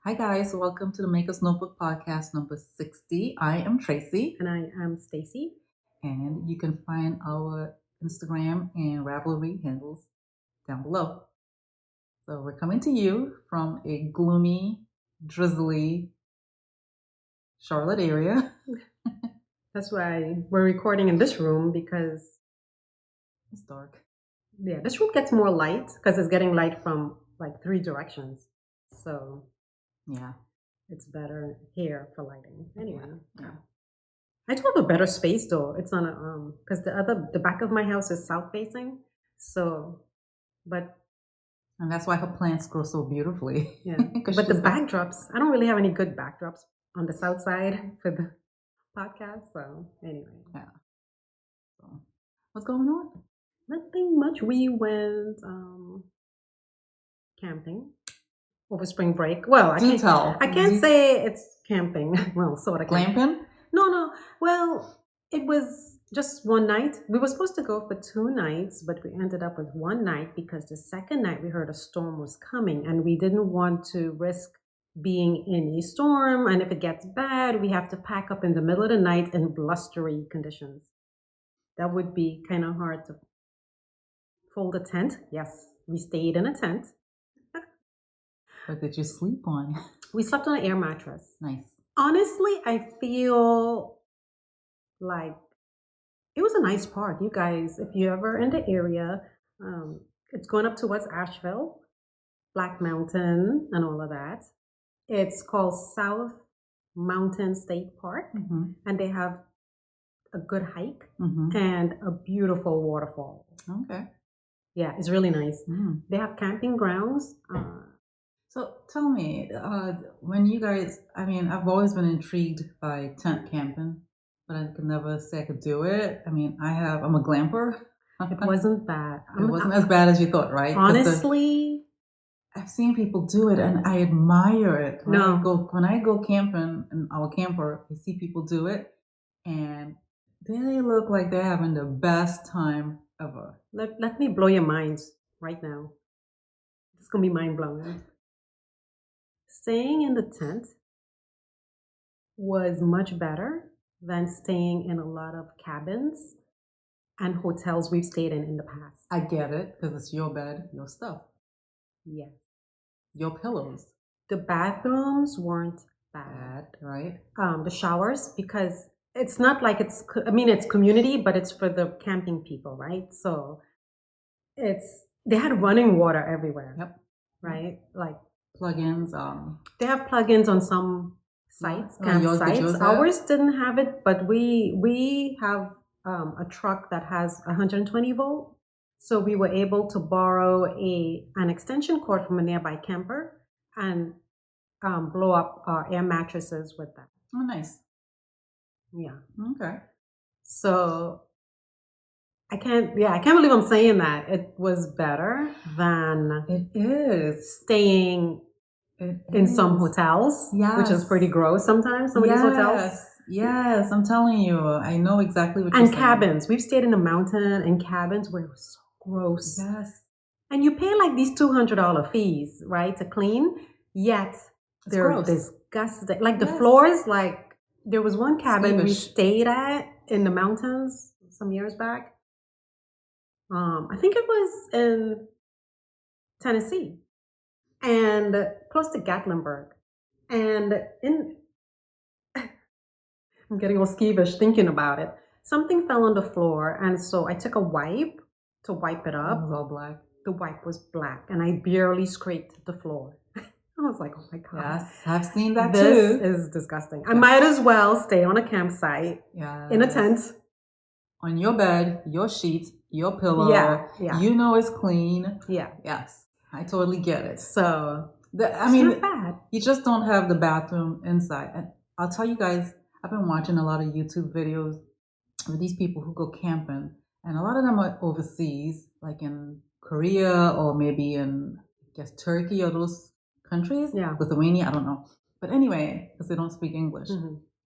Hi guys, welcome to the Maker's Notebook podcast number 60. I am Tracy. And I am Stacy. And you can find our Instagram and Ravelry handles down below. So we're coming to you from a gloomy, drizzly Charlotte area. That's why we're recording in this room because It's dark. Yeah, this room gets more light because it's getting light from like 3 directions. So yeah, it's better here for lighting. Anyway, yeah. I do have a better space though. It's on a because the back of my house is south facing. So, but and that's why her plants grow so beautifully. Yeah, but the backdrops, I don't really have any good backdrops on the south side for the podcast. So anyway, yeah. So, what's going on? Nothing much. We went camping over spring break. Well, I can't say it's camping. Well, sort of glamping. No. Well, it was just one night. We were supposed to go for 2 nights, but we ended up with 1 night because the second night we heard a storm was coming, and we didn't want to risk being in a storm. And if it gets bad, we have to pack up in the middle of the night in blustery conditions. That would be kind of hard to fold a tent. Yes, we stayed in a tent. What did you sleep on? We slept on an air mattress. Nice. Honestly, I feel like it was a nice park. You guys, if you're ever in the area, it's going up towards Asheville, Black Mountain, and all of that. It's called South Mountain State Park, and they have a good hike and a beautiful waterfall. Okay. Yeah, it's really nice. They have camping grounds. So tell me, when you guys, I've always been intrigued by tent camping, but I could never say I could do it. I'm a glamper. It wasn't bad. It wasn't as bad as you thought, right? Honestly, I've seen people do it and I admire it. When I go camping in our camper, I see people do it and they look like they're having the best time ever. Let me blow your minds right now. It's going to be mind blowing. Staying in the tent was much better than staying in a lot of cabins and hotels we've stayed in the past. I get it, because it's your bed, your stuff. Yes. Your pillows. The bathrooms weren't bad, right? The showers, because it's not like it's community, but it's for the camping people, right? So they had running water everywhere. Yep. Right? Like plugins. They have plugins on some sites, campsites. Ours didn't have it, but we have a truck that has 120 volt. So we were able to borrow an extension cord from a nearby camper and blow up our air mattresses with that. Oh, nice. Yeah. Okay. So I can't believe I'm saying that. It was better than it is staying in some hotels, which is pretty gross sometimes. Some of these hotels. Yes, I'm telling you. I know exactly what you're saying. And cabins. We've stayed in the mountain in cabins where it was so gross. Yes. And you pay like these $200 fees, right, to clean, yet they're disgusting. Like the floors, like there was one cabin we stayed at in the mountains some years back. I think it was in Tennessee and close to Gatlinburg. And I'm getting all skeevish thinking about it. Something fell on the floor, and so I took a wipe to wipe it up. It was all black. The wipe was black, and I barely scraped the floor. I was like, oh my God. Yes, I've seen that too. This is disgusting. I might as well stay on a campsite in a tent. On your bed, your sheets, your pillow. Yeah. You know it's clean. Yeah. Yes. I totally get it. So, it's not bad. You just don't have the bathroom inside. And I'll tell you guys, I've been watching a lot of YouTube videos with these people who go camping. And a lot of them are overseas, like in Korea or maybe in, I guess, Turkey or those countries. Yeah. Lithuania, I don't know. But anyway, because they don't speak English.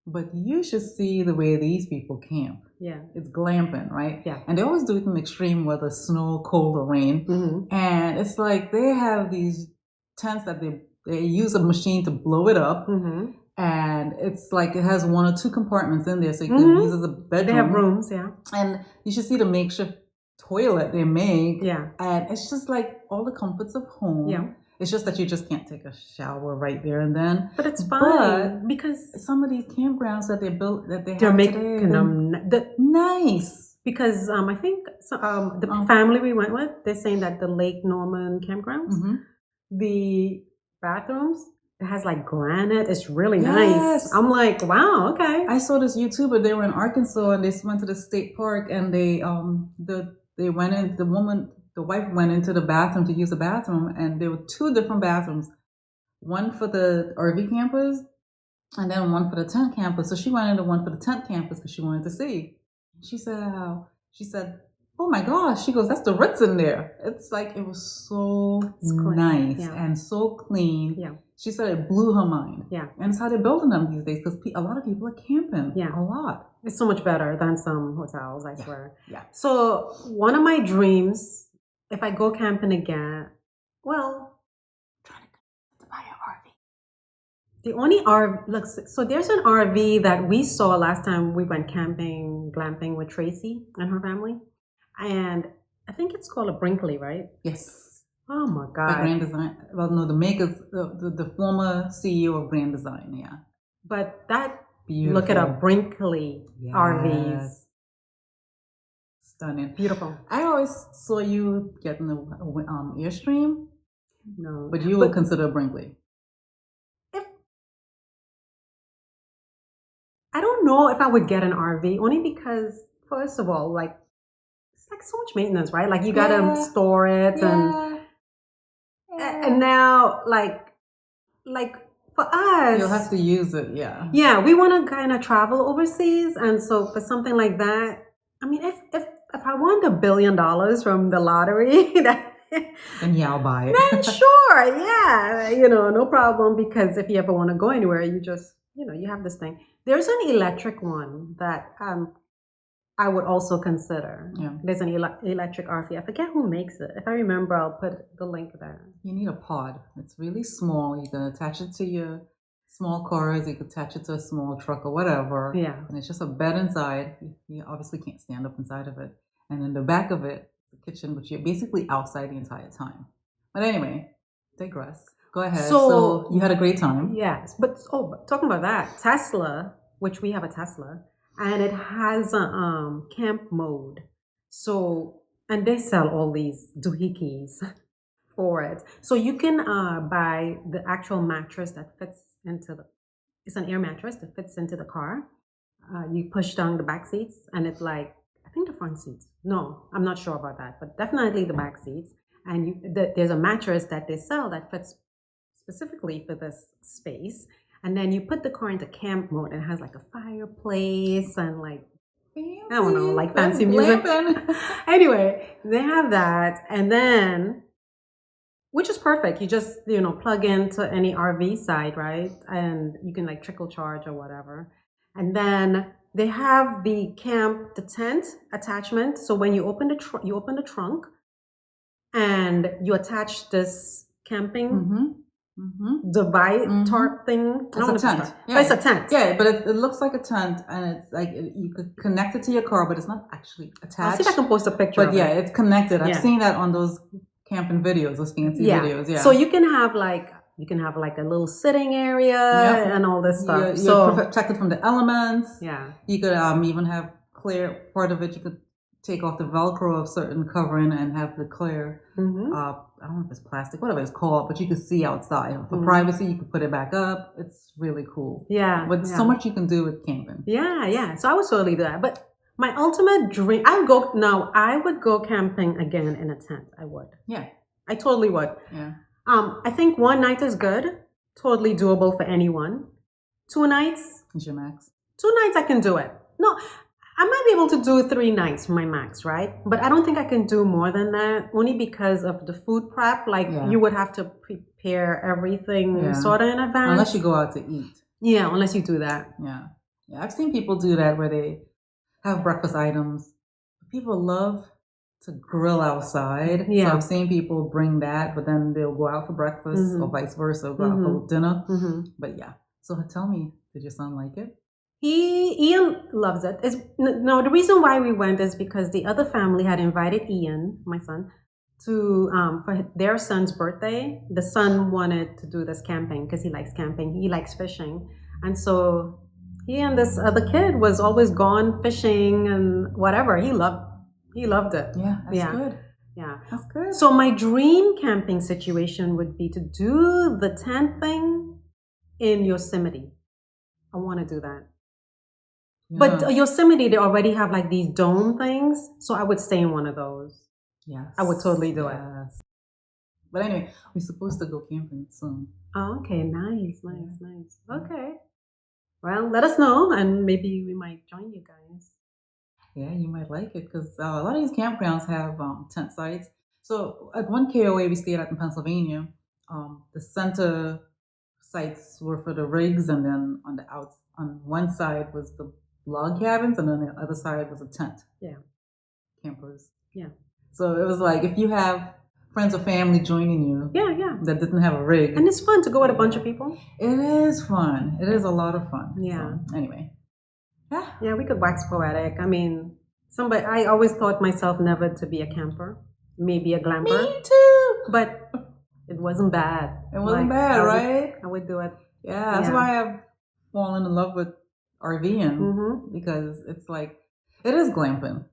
But you should see the way these people camp. Yeah. It's glamping, right? Yeah. And they always do it in extreme weather, snow, cold, or rain. And it's like they have these tents that they they use a machine to blow it up. Mm-hmm. And it's like it has 1 or 2 compartments in there, so you can use it as a bedroom. They have rooms, yeah. And you should see the makeshift toilet they make. Yeah. And it's just like all the comforts of home. Yeah. It's just that you just can't take a shower right there and then. But it's fine because some of these campgrounds that they built that they they're have making today, them nice. Because I think the family we went with, they're saying that the Lake Norman campgrounds, the bathrooms, it has like granite. It's really nice. I'm like, wow, okay. I saw this YouTuber. They were in Arkansas and they went to the state park and they went in. The wife went into the bathroom to use the bathroom, and there were 2 different bathrooms, one for the RV campers and then one for the tent campers. So she went into one for the tent campers because she wanted to see. She said, oh my gosh, she goes, that's the Ritz in there. It's like, it was so nice and so clean. Yeah. She said it blew her mind. Yeah. And it's how they're building them these days because a lot of people are camping. Yeah. A lot. It's so much better than some hotels, I swear. Yeah. So one of my dreams, if I go camping again, well, trying to buy an RV. The only RV, look, so there's an RV that we saw last time we went camping, glamping with Tracy and her family. And I think it's called a Brinkley, right? Yes. Oh my God. By Grand Design. Well, no, the makers, the former CEO of Grand Design, yeah. But that, beautiful. Look at a Brinkley RVs. Stunning. Beautiful. I always saw you getting the Airstream. No. But you would consider a Brinkley. I don't know if I would get an RV, only because, first of all, like, it's like so much maintenance, right? Like you gotta store it and now like for us, you'll have to use it. Yeah, we want to kind of travel overseas, and so for something like that, I mean, if I won $1 billion from the lottery, then I'll buy it. Then sure, yeah, no problem. Because if you ever want to go anywhere, you just you have this thing. There's an electric one that I would also consider. Yeah. There's an electric RV. I forget who makes it. If I remember, I'll put the link there. You need a pod. It's really small. You can attach it to your small cars. You can attach it to a small truck or whatever. Yeah. And it's just a bed inside. You obviously can't stand up inside of it. And in the back of it, the kitchen, which you're basically outside the entire time. But anyway, digress. Go ahead. So you had a great time. Yes. But talking about that, Tesla, which we have a Tesla, and it has a camp mode. So, and they sell all these doohickeys for it. So you can buy the actual mattress that fits into it's an air mattress that fits into the car. You push down the back seats and it's like, I think the front seats. No, I'm not sure about that, but definitely the back seats. And there's a mattress that they sell that fits specifically for this space. And then you put the car into camp mode and it has like a fireplace and like, fancy. I don't know, like fancy music. Anyway, they have that. And then, which is perfect. You just, plug into any RV side, right? And you can like trickle charge or whatever. And then they have the tent attachment. So when you open the trunk and you attach this camping device tarp thing. It's a tent. Yeah. It's a tent. Yeah, but it looks like a tent, and it's like you could connect it to your car, but it's not actually attached. I'll see if I can post a picture. But it's connected. I've seen that on those camping videos, those fancy videos. Yeah. So you can have like a little sitting area and all this stuff. You're protected from the elements. Yeah. You could even have clear part of it. You could take off the Velcro of certain covering and have the clear, I don't know if it's plastic, whatever it's called, but you can see outside. For privacy, you can put it back up. It's really cool. Yeah. But so much you can do with camping. Yeah. So I would totally do that. But my ultimate dream, I would go camping again in a tent. I would. Yeah. I totally would. Yeah. I think 1 night is good. Totally doable for anyone. 2 nights. Is your max? 2 nights I can do it. No, I might be able to do 3 nights, my max, right? But I don't think I can do more than that, only because of the food prep. Like, you would have to prepare everything sort of in advance. Unless you go out to eat. Yeah, unless you do that. Yeah. I've seen people do that where they have breakfast items. People love to grill outside. So Yeah. I've seen people bring that, but then they'll go out for breakfast or vice versa, go out for dinner. But yeah. So tell me, did your son like it? Ian loves it. No, the reason why we went is because the other family had invited Ian, my son, to for their son's birthday. The son wanted to do this camping because he likes camping. He likes fishing, and so he and this other kid was always gone fishing and whatever. He loved it. Yeah, that's Yeah. good. Yeah. That's good. So my dream camping situation would be to do the tent thing in Yosemite. I want to do that. But Yeah. Yosemite, they already have like these dome things, so I would stay in one of those. Yes. I would totally do it. Yes. But anyway, we're supposed to go camping soon. Oh, okay, nice. Okay. Well, let us know, and maybe we might join you guys. Yeah, you might like it because a lot of these campgrounds have tent sites. So at one KOA we stayed at in Pennsylvania, the center sites were for the rigs, and then on one side was the log cabins, and then the other side was a tent. Yeah. Campers. Yeah. So it was like if you have friends or family joining you. Yeah. That didn't have a rig. And it's fun to go with a bunch of people. It is fun. It is a lot of fun. Yeah. So, anyway. Yeah. Yeah, we could wax poetic. I mean, I always thought myself never to be a camper, maybe a glamper. Me too. But it wasn't bad. It wasn't bad, right? I would do it. Yeah, that's why I've fallen in love with RVing because it's like, it is glamping.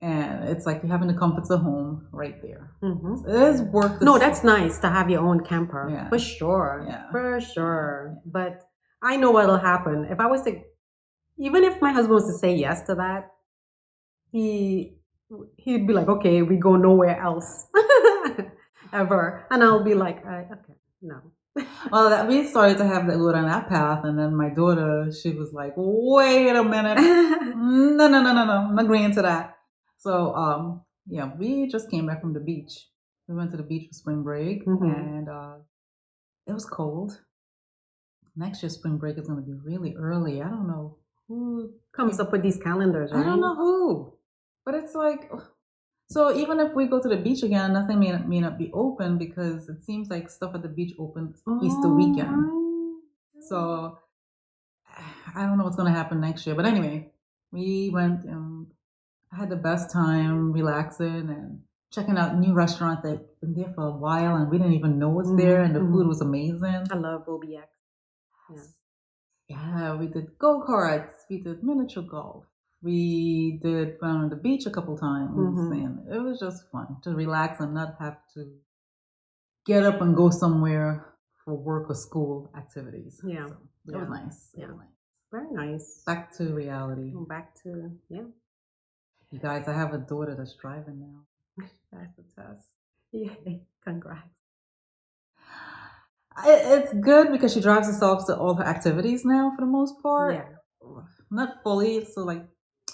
And it's like you're having the comforts of home right there. It is worth No, that's nice to have your own camper. Yeah. For sure. Yeah. For sure. But I know what'll happen. If I was to, even if my husband was to say yes to that, he'd be like, okay, we go nowhere else ever. And I'll be like, okay, no. Well, we started to have that go down that path, and then my daughter, she was like, wait a minute. No, I'm not agreeing to that. So, yeah, we just came back from the beach. We went to the beach for spring break, and it was cold. Next year, spring break is going to be really early. I don't know who comes up with these calendars, right? I don't know who, but it's like, so even if we go to the beach again, nothing may not be open because it seems like stuff at the beach opens Easter weekend. So I don't know what's going to happen next year. But anyway, we went and I had the best time relaxing and checking out new restaurants that have been there for a while and we didn't even know was there, and the food was amazing. I love OBX. Yeah, we did go-karts, we did miniature golf, we did went on the beach a couple times, and it was just fun to relax and not have to get up and go somewhere for work or school activities. Yeah. So it was nice. Yeah. Very nice. Back to reality. Back to, You guys, I have a daughter that's driving now. That's a test. Yay, congrats. It's good because she drives herself to all her activities now for the most part. Yeah. Not fully. So like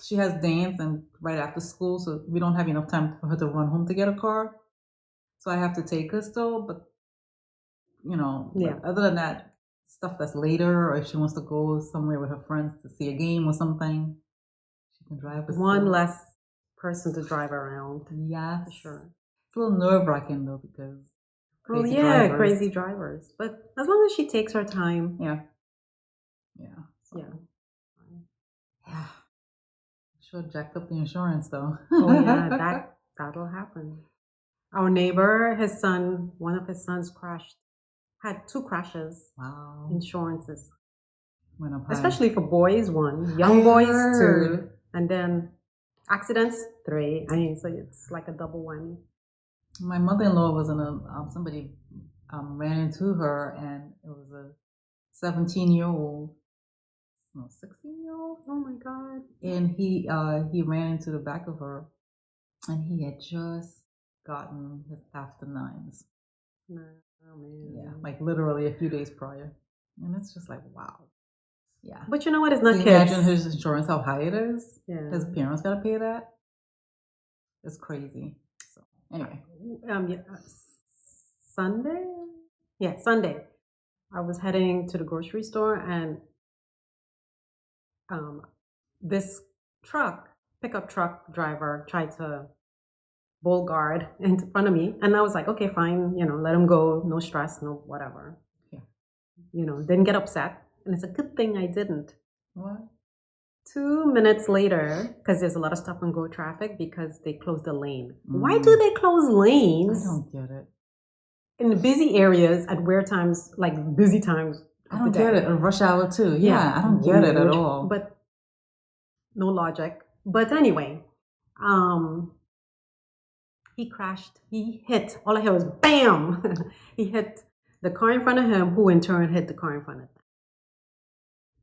she has dance and right after school, so we don't have enough time for her to run home to get a car. So I have to take her still, but other than that, stuff that's later, or if she wants to go somewhere with her friends to see a game or something, she can drive herself. One less person to drive around. Yeah, for sure. It's a little nerve-wracking though because crazy drivers. But as long as she takes her time. Yeah. Sure jacked up the insurance though. Oh yeah, that'll happen. Our neighbor, one of his sons had 2 crashes. Wow. Insurances. Went up high. Especially for boys, 1. Young boys, 2. And then accidents, 3. I mean, so it's like a double whammy. My mother-in-law was somebody ran into her, and it was a 17-year-old, no, 16-year-old. Oh my God! And he ran into the back of her, and he had just gotten his after 9s. Oh man! Yeah, like literally a few days prior, and it's just like wow. Yeah. But you know what? It's not kids. Imagine his insurance, how high it is. Yeah. His parents got to pay that. It's crazy. So anyway. Sunday? Yeah, Sunday. I was heading to the grocery store, and this pickup truck driver tried to bull guard in front of me. And I was like, okay, fine, let him go, no stress, no whatever. Yeah. Didn't get upset. And it's a good thing I didn't. What? 2 minutes later, because there's a lot of stop and go traffic because they closed the lane. Why do they close lanes? I don't get it. In the busy areas at where times, like busy times. I don't get it. Rush hour too. Yeah, I don't get it at all. But no logic. But anyway, he crashed. He hit. All I heard was bam. He hit the car in front of him, who in turn hit the car in front of him.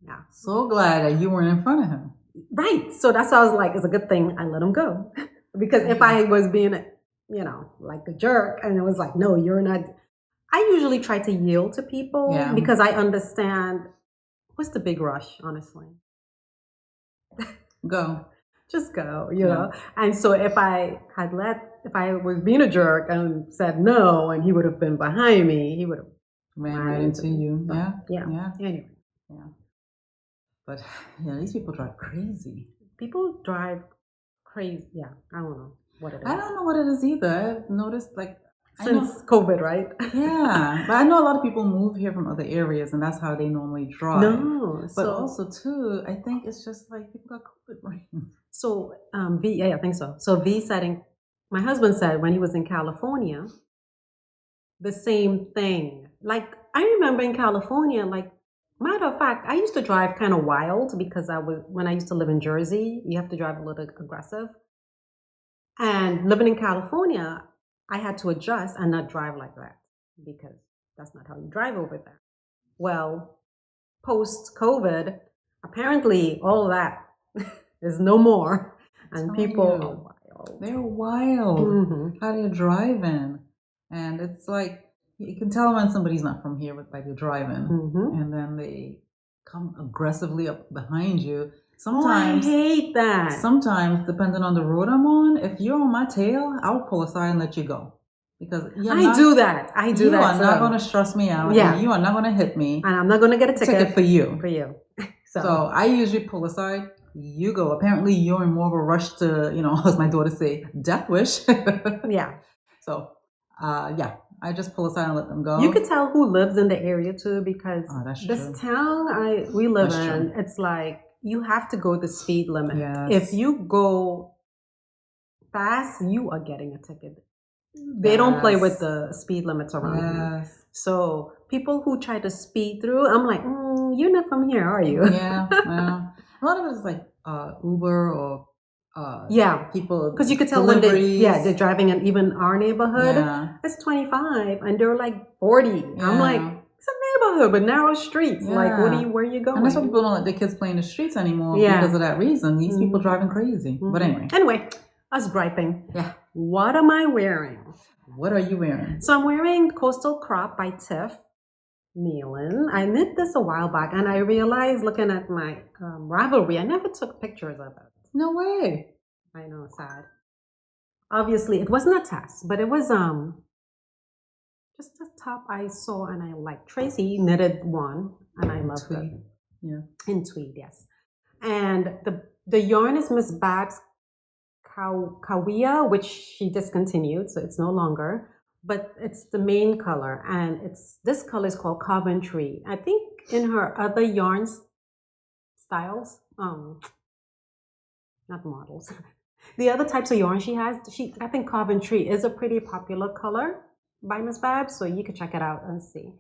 Yeah. So glad that you weren't in front of him. Right. So that's why I was like, it's a good thing I let him go. Because if I was being, like a jerk, and it was like, no, you're not. I usually try to yield to people because I understand what's the big rush, honestly. Go. Just go, know. And so if I was being a jerk and said no, and he would have been behind me, he would have ran right into you. Yeah. Anyway. Yeah. But these people drive crazy. People drive crazy. Yeah, I don't know what it is. I don't know what it is either. I've noticed since COVID, right? Yeah, but I know a lot of people move here from other areas, and that's how they normally drive. No, but also too, I think it's just like people got COVID brain. So I think so. So V said, my husband said when he was in California, the same thing. Like I remember in California, like matter of fact, I used to drive kind of wild because when I used to live in Jersey, you have to drive a little aggressive. And living in California, I had to adjust and not drive like that because that's not how you drive over there. Well, post-COVID, apparently all that is no more. And people are wild. They're wild. How they're driving. And it's like, you can tell when somebody's not from here by their driving. And then they come aggressively up behind you. Sometimes I hate that. Sometimes, depending on the road I'm on, if you're on my tail, I'll pull aside and let you go. Because I do that. You are not going to stress me out. Yeah. You are not going to hit me. And I'm not going to get a ticket for you. So I usually pull aside. You go. Apparently, you're in more of a rush to, as my daughter say, death wish. Yeah. So, I just pull aside and let them go. You could tell who lives in the area too, because this town we live in, it's like you have to go the speed limit. Yes. If you go fast, you are getting a ticket. They don't play with the speed limits around here. So people who try to speed through, I'm like, you're not from here, are you? Yeah. A lot of it is like Uber or people, because you could tell deliveries. when they're driving in even our neighborhood. It's 25 and they're like 40. I'm like, it's a neighborhood but narrow streets. Like, where are you going? And that's why people don't let their kids play in the streets anymore because of that reason. These people driving crazy. But anyway, us griping. Yeah. What am I wearing? What are you wearing? So I'm wearing Coastal Crop by Tiff Nealon. I knit this a while back and I realized looking at my Ravelry, I never took pictures of it. No way. I know, sad. Obviously, it wasn't a test, but it was just a top I saw and I liked. Tracy knitted one and I loved it. Yeah. In tweed, yes. And the yarn is Miss Babs Kawia, which she discontinued, so it's no longer. But it's the main color, and this color is called Coventry. I think in her other yarn styles, not models, the other types of yarn she has, I think Coventry is a pretty popular color by Miss Babs, so you could check it out and see.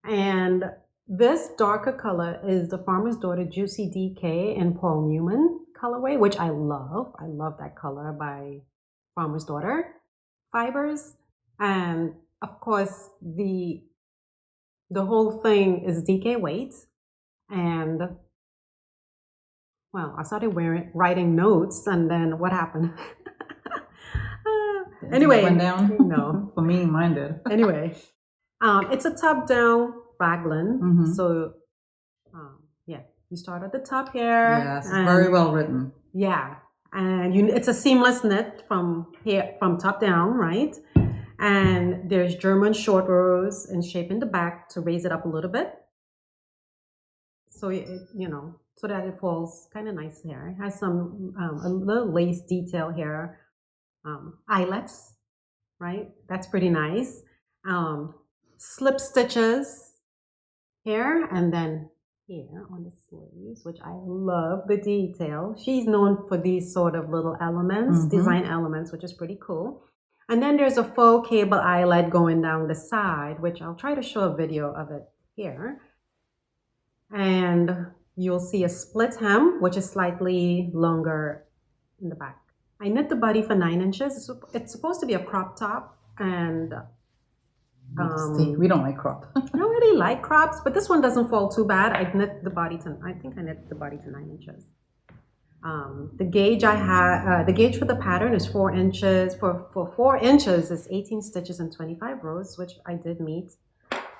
And this darker color is the Farmer's Daughter Juicy DK in Paul Newman colorway, which I love. I love that color by Farmer's Daughter Fibers. And of course, the whole thing is DK weight. And well, I started writing notes, and then what happened? Anyway, went down? No. For me, mine did. Anyway, it's a top-down raglan. So, you start at the top here. Yes, very well written. Yeah, and it's a seamless knit from top down, right? And there's German short rows in shape in the back to raise it up a little bit. So so that it falls kind of nice here. It has some a little lace detail here eyelets, right? That's pretty nice. Um, Slip stitches here and then here on the sleeves, which I love the detail. She's known for these sort of little elements, design elements, which is pretty cool. And then there's a faux cable eyelet going down the side, which I'll try to show a video of it here. And you'll see a split hem, which is slightly longer in the back. I knit the body for 9 inches. It's supposed to be a crop top, and we don't like crop. I don't really like crops, but this one doesn't fall too bad. I knit the body to 9 inches. The gauge I had, the gauge for the pattern is 4 inches. For 4 inches is 18 stitches and 25 rows, which I did meet.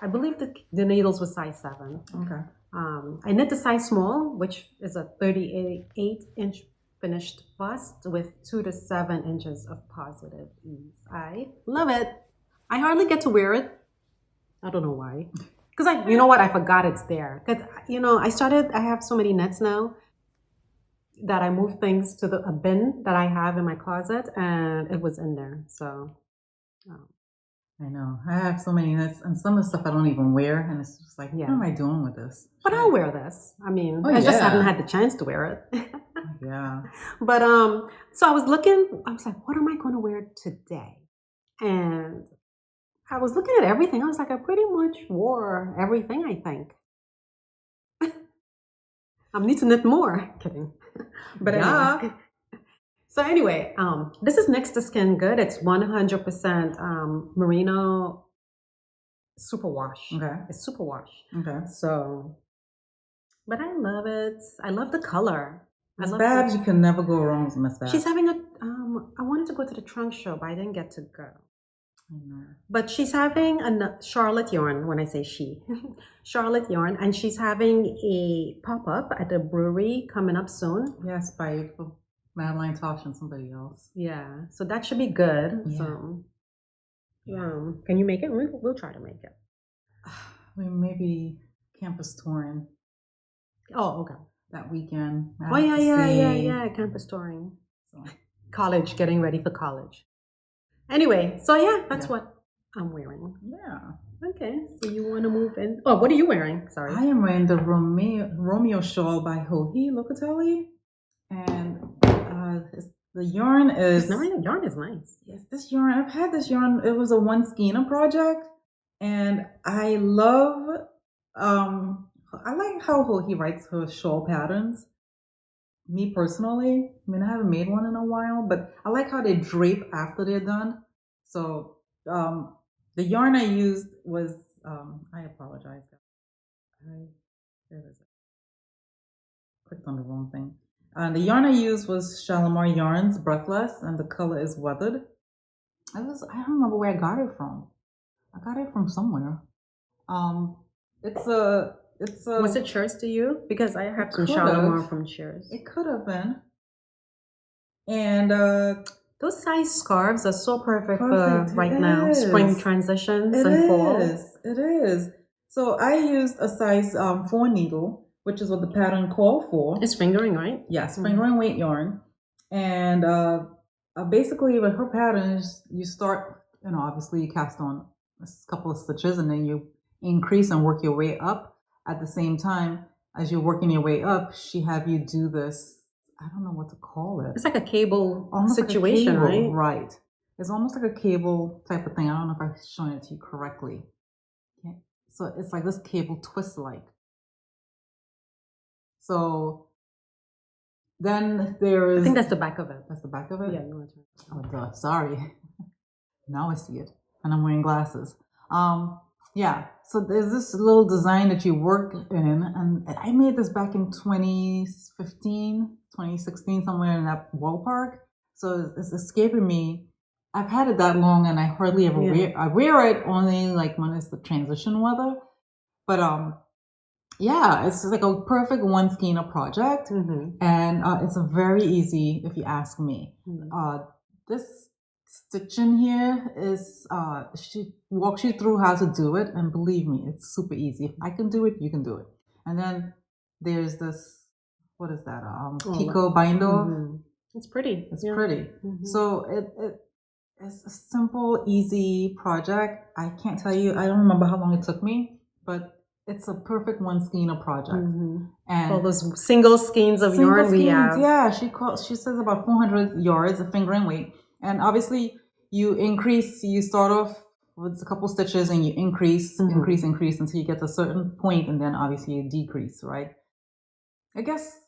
I believe the needles were size 7. Okay. I knit the size small, which is a 38-inch finished bust with 2 to 7 inches of positive ease. I love it. I hardly get to wear it. I don't know why. Because you know what? I forgot it's there. Because, I have so many knits now that I moved things to a bin that I have in my closet, and it was in there. So, I know. I have so many knits, and some of the stuff I don't even wear, and it's just like, what am I doing with this? But I'll wear this. I mean, I just haven't had the chance to wear it. Yeah. But so I was like, what am I going to wear today? And I was looking at everything. I was like, I pretty much wore everything, I think. I need to knit more. Kidding. But anyway. So anyway, this is Next to Skin Good. It's 100% merino superwash. Okay. It's superwash. Okay. So, but I love it. I love the color. Miss Babs, you can never go wrong with Miss Babs. She's having I wanted to go to the trunk show, but I didn't get to go. But she's having a Charlotte yarn, when I say she, Charlotte yarn, and she's having a pop-up at the brewery coming up soon. Yes, by Madeline Tosh and somebody else. Yeah, so that should be good. Yeah. So, can you make it? We'll try to make it. Maybe campus touring. Oh, okay. That weekend. Oh, yeah. Campus touring. So. College, getting ready for college. Anyway, so that's what I'm wearing. Yeah. Okay, so you want to move in? Oh, what are you wearing? Sorry. I am wearing the Romeo shawl by Hohi Locatelli. And the yarn is... The yarn is nice. Yes, this yarn, I've had this yarn. It was a one skeiner project. And I love... I like how Hohi writes her shawl patterns. Me personally, I mean, I haven't made one in a while, but I like how they drape after they're done. So the yarn I used was, I apologize. Where is it? Clicked on the wrong thing. The yarn I used was Shalimar Yarns Breathless, and the color is Weathered. I don't remember where I got it from. I got it from somewhere. Was it Cheers to you? Because I have some Shalimar from Cheers. It could have been. And those size scarves are so perfect for right now. Spring transitions and fall. It is. So I used a size 4 needle, which is what the pattern called for. It's fingering, right? Yes, fingering weight yarn. And basically with her patterns, you start, obviously you cast on a couple of stitches and then you increase and work your way up. At the same time, as you're working your way up, she have you do this, I don't know what to call it. It's like a cable situation, like a cable, right? Right. It's almost like a cable type of thing. I don't know if I'm showing it to you correctly. Okay. So it's like this cable twist like. So then there is... I think that's the back of it. That's the back of it? Yeah, you want to. Oh, duh. Sorry. Now I see it. And I'm wearing glasses. Yeah, so there's this little design that you work in, and I made this back in 2015, 2016, somewhere in that ballpark. So it's escaping me. I've had it that long, and I hardly ever wear it. I wear it only like when it's the transition weather. But it's like a perfect one skeiner project, and it's a very easy, if you ask me. This stitching here is she walks you through how to do it, and believe me, it's super easy. If I can do it, you can do it. And then there's this, what is that? Pico bind off. It's pretty. It's Yeah. pretty. So it's a simple, easy project. I can't tell you. I don't remember how long it took me, but it's a perfect one skeiner project. All And those single skeins of yarn we have. yeah, she says about 400 yards of fingering weight. And obviously you start off with a couple stitches and you increase until you get to a certain point, and then obviously you decrease, right? I guess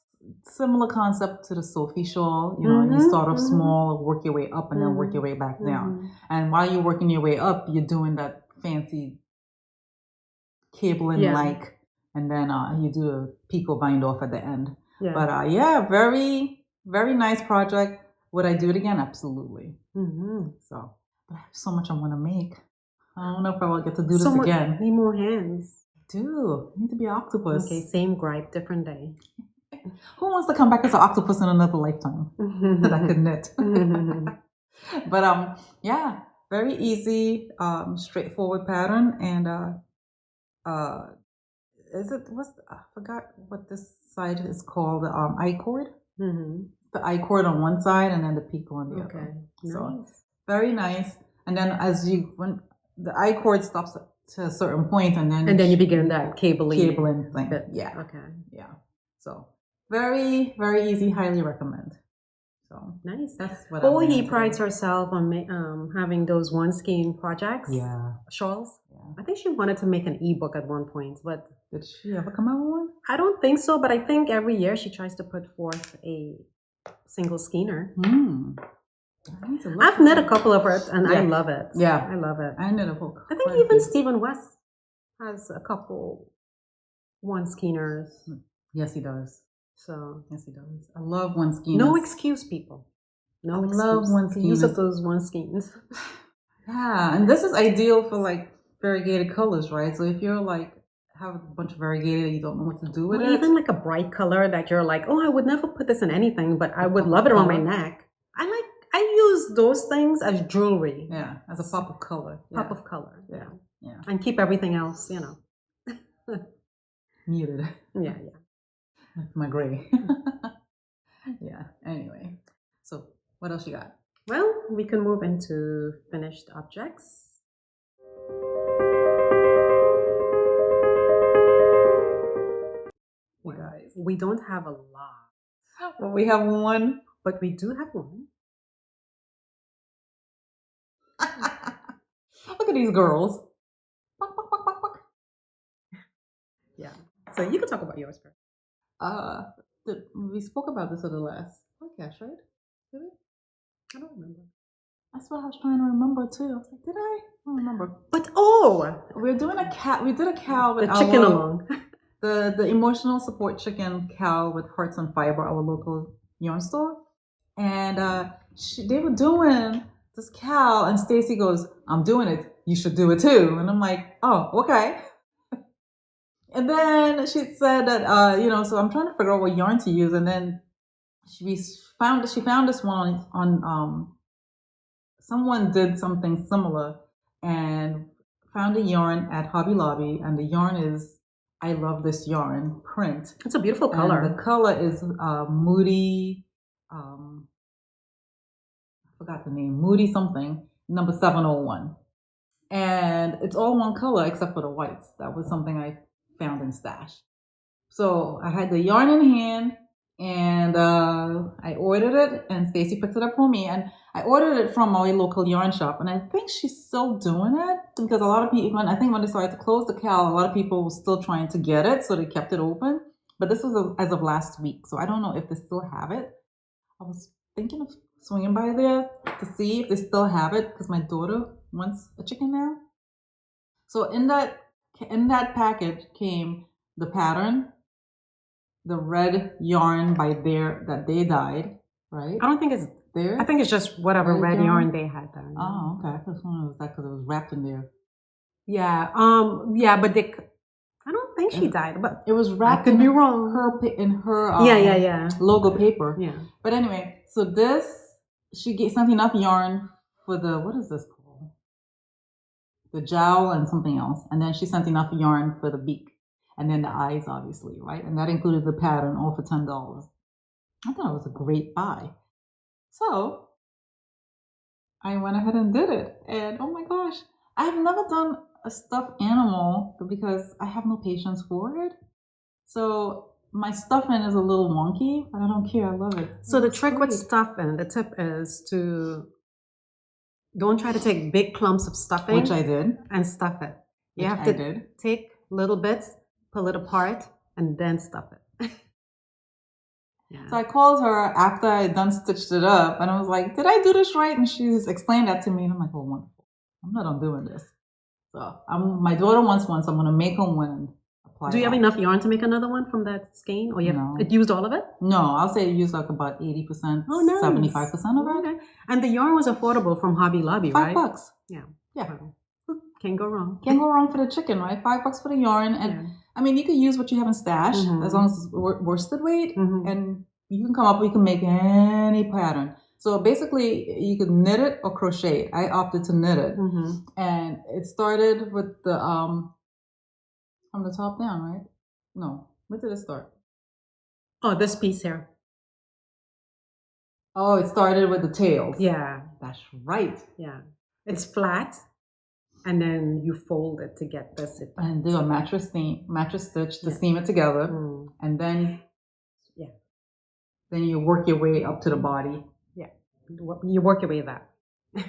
similar concept to the Sophie shawl. You know, you start off small, work your way up, and then work your way back down. And while you're working your way up, you're doing that fancy cabling like, and then you do a picot bind off at the end. But yeah, very, very nice project. Would I do it again? Absolutely. So, but I have so much I want to make. I don't know if I will get to do this again. Need more hands. I do. I need to be an octopus. Okay, same gripe, different day. Who wants to come back as an octopus in another lifetime that I could knit? But yeah, very easy, straightforward pattern. And I forgot what this side is called. The I-cord. The I-cord on one side and then the picot on the other. So very nice. And then when the I-cord stops to a certain point, and then you begin that cabling thing. Yeah. Okay. Yeah. So very, very easy. Highly recommend. So nice. That's what. He prides herself on having those one skein projects. Yeah. Shawls. Yeah. I think she wanted to make an ebook at one point, but did she ever come out with one? I don't think so, but I think every year she tries to put forth a single skeiner. I've knit a couple of it, and I love it. Yeah, I love it. I knit a book. I think even Stephen West has a couple one skeiners. Yes, he does. So yes, he does. I love one skeins. No excuse, people. No excuse. Love one skeins. Use of those one skeins. Yeah, and this is ideal for like variegated colors, right? So if you're like have a bunch of variegated, you don't know what to do with it. Even like a bright color that you're like, oh, I would never put this in anything, but I would love it on my neck. I use those things as jewelry. Yeah, as a pop of color. Pop of color. Yeah. Yeah. And keep everything else, muted. Yeah. Like my gray. Yeah. Anyway, so what else you got? Well, we can move into finished objects. You guys, we don't have a lot. Well, we have one, but we do have one. Look at these girls. Yeah. So you can talk about yours first. We spoke about this at the last podcast, right? Did we? I don't remember. That's what I was trying to remember too. I was like, did I? I don't remember. But we're doing a cat. We did a cow with the chicken along. The emotional support chicken cow with Hearts on Fiber, our local yarn store, and they were doing this cow, and Stacy goes, "I'm doing it. You should do it too." And I'm like, "Oh, okay." And then she said that so I'm trying to figure out what yarn to use, and then she found this one on someone did something similar and found a yarn at Hobby Lobby, and the yarn is I Love This Yarn print. It's a beautiful color. And the color is Moody. I forgot the name. Moody something. Number 701. And it's all one color except for the whites. That was something I found in stash. So I had the yarn in hand, and I ordered it, and Stacy picked it up for me, and I ordered it from our local yarn shop, and I think she's still doing it because a lot of people, I think when they started to close the cow, a lot of people were still trying to get it, so they kept it open. But this was as of last week, so I don't know if they still have it. I was thinking of swinging by there to see if they still have it because my daughter wants a chicken now. So in that package came the pattern, the red yarn that they dyed, right? I don't think it's there. I think it's just whatever red yarn they had there. Yeah. Oh, okay. I thought it was that because it was wrapped in there. Yeah. But I don't think she dyed, but it was wrapped. I could be wrong. In her logo paper. Yeah. But anyway, so she sent enough yarn for what is this called? The jowl and something else, and then she sent enough yarn for the beak. And then the eyes, obviously, right? And that included the pattern, all for $10. I thought it was a great buy. So I went ahead and did it. And oh my gosh, I've never done a stuffed animal because I have no patience for it. So my stuffing is a little wonky, but I don't care. I love it. So It the looks trick with great. stuffing, the tip is to don't try to take big clumps of stuffing Which I did. and stuff it. You Which have I to did. take little bits, pull it apart, and then stuff it. Yeah. So I called her after I done stitched it up, and I was like, "Did I do this right?" And she just explained that to me, and I'm like, "Oh, wonderful! I'm not undoing this." So my daughter wants one, so I'm gonna make her one and apply. Do you have that. enough yarn to make another one from that skein, or you have No. it used all of it? No, I'll say you use like about 80%, Oh, nice. 75% of it. Okay. And the yarn was affordable from Hobby Lobby, right? $5. Yeah. Yeah. Wow. Can't go wrong. Can't go wrong for the chicken, right? $5 for the yarn, and Yeah. I mean you can use what you have in stash Mhm. as long as it's worsted weight, Mhm. and you can come up. You can make any pattern. So basically, you could knit it or crochet it. I opted to knit it, Mhm. and it started with the from the top down, right? No, where did it start? Oh, this piece here. Oh, it started with the tails. Yeah. That's right. Yeah. It's flat, and then you fold it to get this. And do a mattress stitch to Yeah. seam it together, and then you work your way up to the body. Yeah. You work your way that.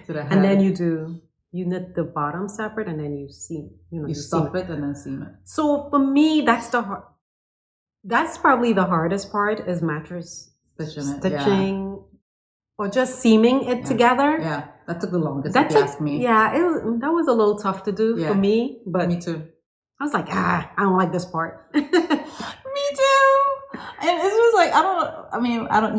To the head. And then you knit the bottom separate, and then you seam. You stuff it and then seam it. So for me, that's probably the hardest part is mattress stitching, or just seaming it together. Yeah, that took the longest. If you ask me. Yeah, that was a little tough to do for me, but me too. I was like, I don't like this part. Me too. And it's just like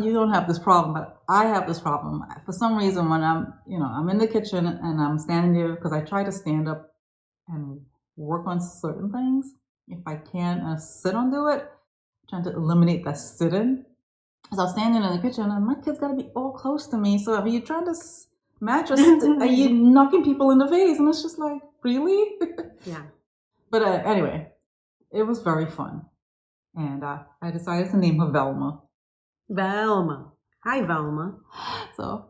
you don't have this problem, but I have this problem. For some reason, when I'm in the kitchen and I'm standing there, because I try to stand up and work on certain things. If I can sit and do it, trying to eliminate that sitting. As I was standing in the kitchen, and my kids got to be all close to me. So I mean, you're trying to match and you're knocking people in the face, and it's just like, really? Yeah. But anyway, it was very fun. And I decided to name her Velma. Velma. Hi, Velma. So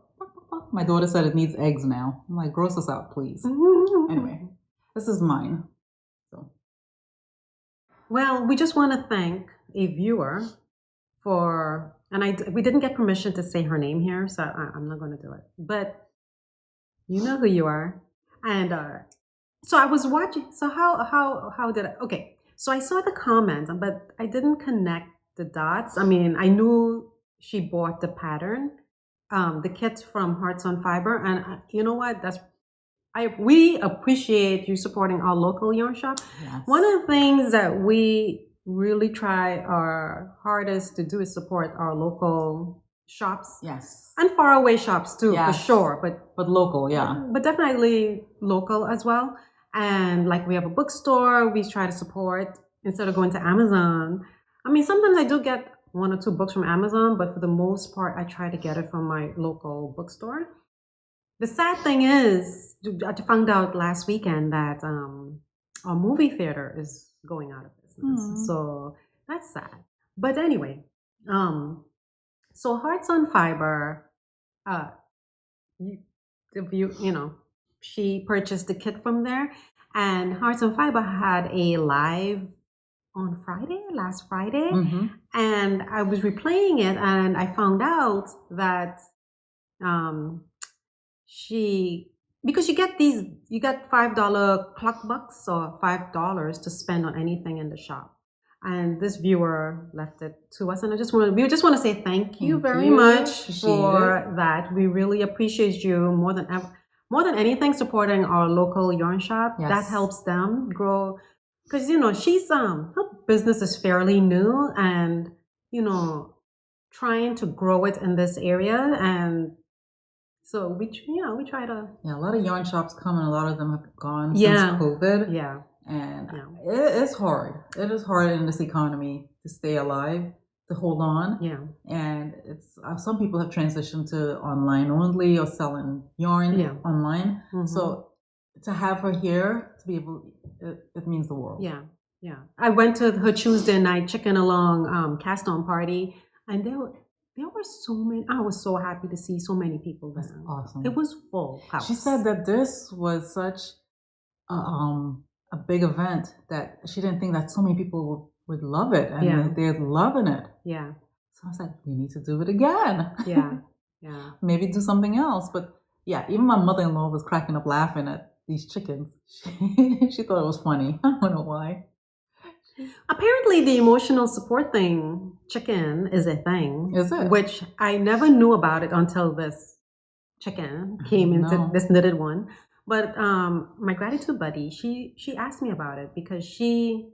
my daughter said it needs eggs now. I'm like, gross us out, please. Anyway, this is mine. So. Well, we just want to thank a viewer for, we didn't get permission to say her name here, so I'm not going to do it. But you know who you are. And so I was watching. So how did I? Okay. So I saw the comments, but I didn't connect the dots. I mean, I knew she bought the pattern, the kit from Hearts on Fiber, and you know what? We appreciate you supporting our local yarn shop. Yes. One of the things that we really try our hardest to do is support our local shops. Yes. And faraway shops too, for sure. But local, yeah. But definitely local as well. And like we have a bookstore, we try to support instead of going to Amazon. I mean, sometimes I do get 1 or 2 books from Amazon, but for the most part, I try to get it from my local bookstore. The sad thing is, I found out last weekend that our movie theater is going out of business. So that's sad. But anyway, so Hearts on Fiber, she purchased the kit from there, and Hearts on Fiber had a live on last Friday, and I was replaying it, and I found out that because you get $5 clock bucks or $5 to spend on anything in the shop. And this viewer left it to us, and we just want to say thank you very much for that. We really appreciate you more than anything supporting our local yarn shop. Yes. That helps them grow, because she's her business is fairly new, and trying to grow it in this area, and so we try to. Yeah, a lot of yarn shops come, and a lot of them have gone since COVID. Yeah. And it's hard. It is hard in this economy to stay alive, to hold on. Yeah. And it's some people have transitioned to online only or selling yarn online. So to have her here, to be able, it means the world. Yeah. Yeah. I went to her Tuesday night chicken along cast on party, and there were so many. I was so happy to see so many people That's there. awesome. It was full house. She said that this was such a big event that she didn't think that so many people would love it, and Yeah. they're loving it. Yeah. So I was like, we need to do it again. Yeah. Yeah. Maybe do something else. But yeah, even my mother-in-law was cracking up laughing at these chickens. She thought it was funny. I don't know why. Apparently, the emotional support thing, chicken, is a thing. Is it? Which I never knew about it until this chicken came into No. this knitted one. But my gratitude buddy, she asked me about it because she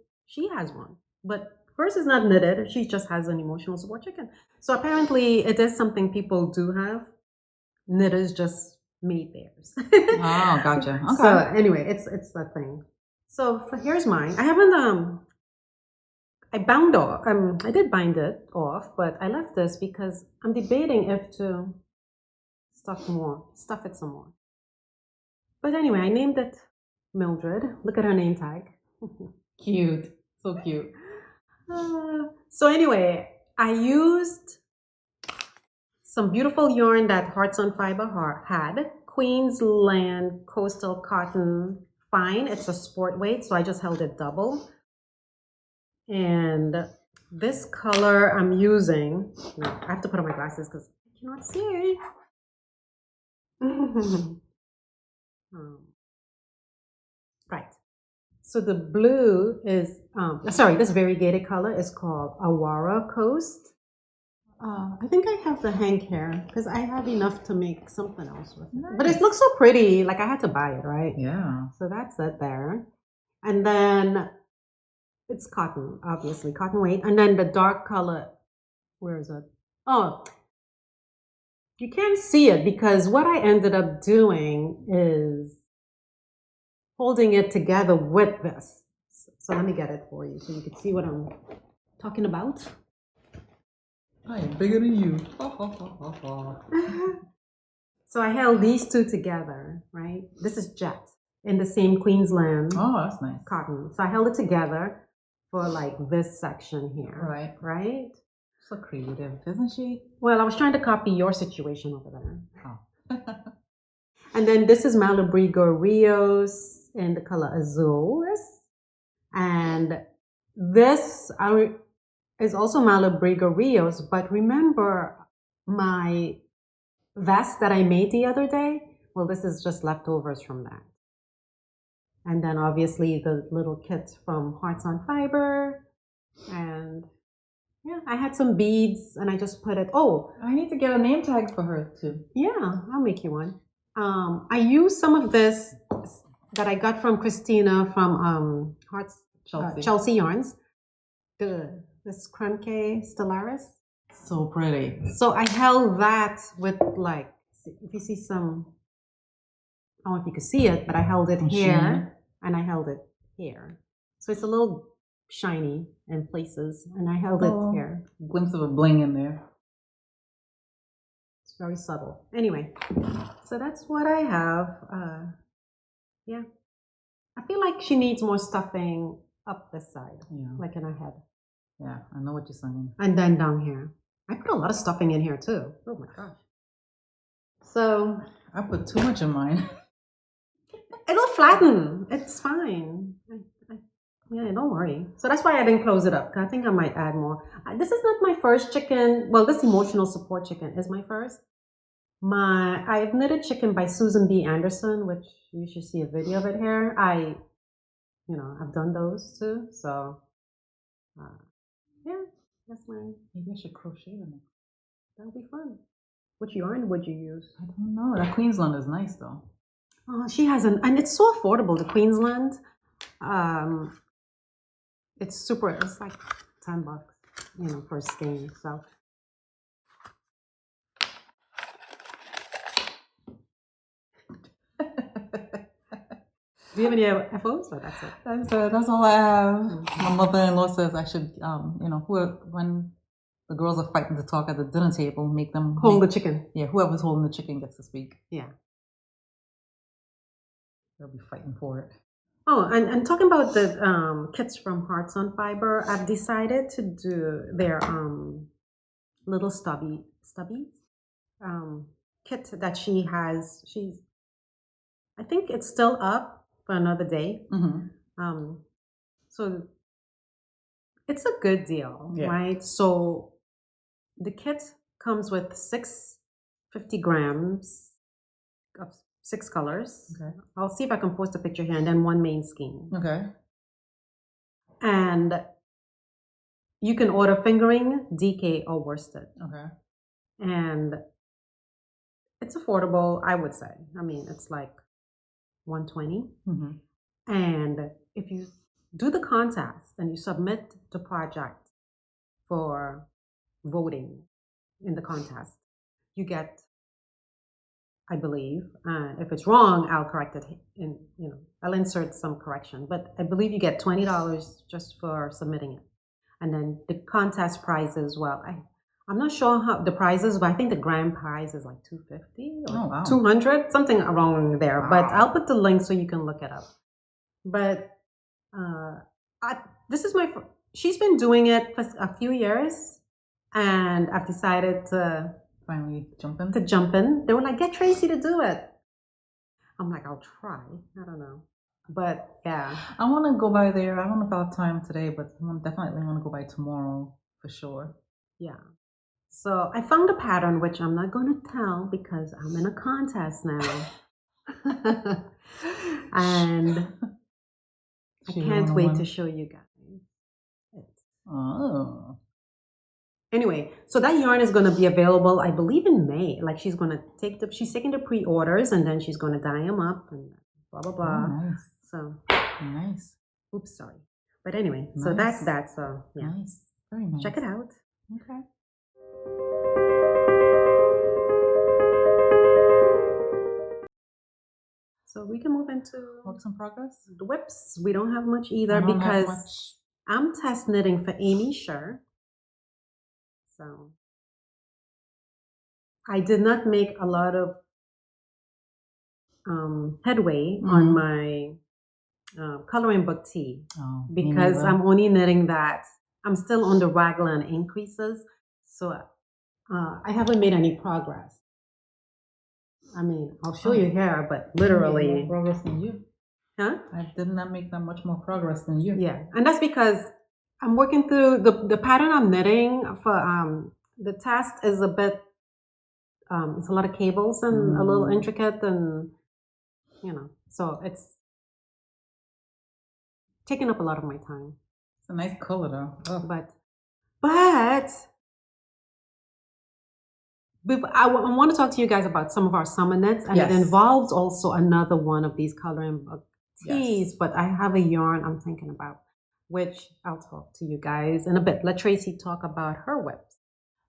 has one, but hers is not knitted. She just has an emotional support chicken. So apparently, it is something people do have. Knitters just made theirs. Oh, gotcha. Okay. So anyway, it's that thing. So here's mine. I haven't I bound off. I did bind it off, but I left this because I'm debating if to stuff it some more. But anyway, I named it Mildred. Look at her name tag. Cute. So cute. So anyway, I used some beautiful yarn that Hearts on Fiber had. Queensland Coastal Cotton Fine. It's a sport weight, so I just held it double. And this color I'm using, no, I have to put on my glasses because I cannot see. Right. So the blue is, this variegated color is called Awara Coast. I think I have the hank here because I have enough to make something else with it. Nice. But it looks so pretty. Like I had to buy it, right? Yeah. So that's it there. And then it's cotton, obviously, cotton weight. And then the dark color, where is it? Oh, you can't see it because what I ended up doing is holding it together with this. So let me get it for you so you can see what I'm talking about. I am bigger than you. So I held these two together, right? This is jet in the same Queensland Oh, that's nice. cotton. So I held it together for like this section here. Right. Right? So creative, isn't she? Well, I was trying to copy your situation over there. Oh. And then this is Malabrigo Rios in the color Azules. And this is also Malabrigo Rios, but remember my vest that I made the other day? Well, this is just leftovers from that. And then obviously the little kit from Hearts on Fiber. And yeah, I had some beads and I just put it. Oh, I need to get a name tag for her too. yeah, I'll make you one. I used some of this that I got from Christina from Hearts Chelsea Yarns. This Kremke Stellaris. So pretty. So I held that with like, if you see some, I don't know if you can see it, but I held it here and I held it here. So it's a little shiny in places and I held it here. Glimpse of a bling in there. It's very subtle. Anyway, so that's what I have. Yeah. I feel like she needs more stuffing up this side, like in her head. Yeah, I know what you're saying. And then down here. I put a lot of stuffing in here too. Oh my gosh. So I put too much in mine. It'll flatten. It's fine. Yeah, don't worry. So that's why I didn't close it up. I think I might add more. This is not my first chicken. Well, this emotional support chicken is my first. I've knitted chicken by Susan B. Anderson, which you should see a video of it here. I've done those too. So, yeah, that's mine. Maybe I should crochet them. That'll be fun. Which yarn would you use? I don't know. That Queensland is nice though. Oh, she has and it's so affordable. The Queensland, it's like $10, for a skein. So. Do you have any FOs or that's it? That's all I have. My mother-in-law says I should, when the girls are fighting to talk at the dinner table, make them hold the chicken. Yeah, whoever's holding the chicken gets to speak. Yeah. They'll be fighting for it. Oh, and talking about the kits from Hearts on Fiber, I've decided to do their little stubby kit that she has. I think it's still up for another day. So it's a good deal, Yeah. right? So the kit comes with 650 grams of 6 colors. Okay. I'll see if I can post a picture here, and then one main skein. Okay. And you can order fingering, DK, or worsted. Okay. And it's affordable, I would say. I mean, it's like $120. And if you do the contest and you submit the project for voting in the contest, you get, I believe, if it's wrong, I'll correct it I'll insert some correction, but I believe you get $20 just for submitting it. And then the contest prizes, well, I'm not sure how the prizes, but I think the grand prize is like $250 or $200, something around there. Wow. But I'll put the link so you can look it up. But this is she's been doing it for a few years, and I've decided to finally jump in. They were like, get Tracy to do it. I'm like, I'll try. I don't know. But yeah. I want to go by there. I don't know if I'll have time today, but I definitely want to go by tomorrow for sure. Yeah. So I found a pattern, which I'm not going to tell because I'm in a contest now. And I can't wait to show you guys. Oh. Anyway, so that yarn is going to be available, I believe, in May. Like she's taking the pre-orders, and then she's going to dye them up and blah, blah, blah. Oh, nice. So nice. Oops, sorry. But anyway, nice. So that's that. So yeah. Nice. Very nice. Check it out. Okay. So we can move into works in progress. The whips. We don't have much either because I'm test knitting for Amy Sher. So I did not make a lot of headway on my coloring book tee because I'm only knitting that. I'm still on the raglan increases, so I haven't made any progress. I mean, I'll show you here, but literally more progress than you. Huh? I did not make that much more progress than you. Yeah, and that's because I'm working through the pattern I'm knitting for the test is a bit it's a lot of cables and a little intricate, and so it's taking up a lot of my time. It's a nice color though. Oh. But I want to talk to you guys about some of our summer knits, and it involves also another one of these coloring book tees. Yes. But I have a yarn I'm thinking about, which I'll talk to you guys in a bit. Let Tracy talk about her whips.